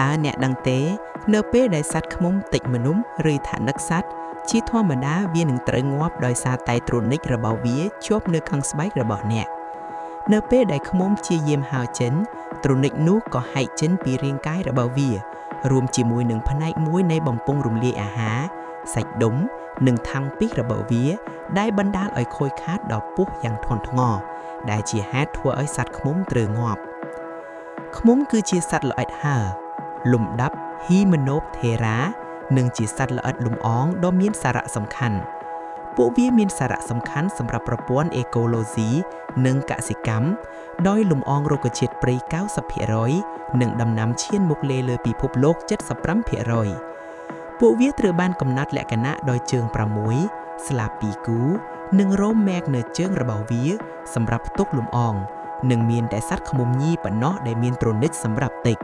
តើអ្នកដឹងទេនៅពេលដែលសត្វឃ្មុំតិចមនុស្សឬថនិកសត្វជាធម្មតាវានឹងត្រូវងាប់ដោយសារតែត្រូនិករបស់វាជាប់នៅខាងស្បែករបស់អ្នកនៅពេលដែលឃ្មុំព្យាយាមហើរចេញត្រូនិកនោះក៏ហែកចេញពីរាងកាយរបស់វារួមជាមួយនឹងផ្នែកមួយនៃបំពង់រំលាយអាហារសាច់ដុំនិងថង់ពីសរបស់វាដែលបណ្ដាលឲ្យខូចខាតដល់ពោះយ៉ាងធ្ងន់ធ្ងរដែលជាហេតុធ្វើឲ្យសត្វឃ្មុំត្រូវងាប់ឃ្មុំគឺជាសត្វល្អិតហើរលំដាប់ Hymenoptera និងជាសត្វល្អិតលំអងដ៏មានសារៈសំខាន់ពួកវាមានសារៈសំខាន់សម្រាប់ប្រព័ន្ធអេកូឡូស៊ីនិងកសិកម្មដោយលំអងរុក្ខជាតិព្រៃ 90% និងដំណាំឈានមុខលេលើពិភពលោក 75%ពួកវាត្រូវបានកំណត់លក្ខណៈដោយជើង6ស្លាប2គូនិងរោមមែកនៅជើងរបស់វាសម្រាប់ផ្ទុកលំអងនិងមានតែសត្វឃ្មុំញីប៉ុណ្ណោះដែលមានត្រូនិកសម្រាប់ទិច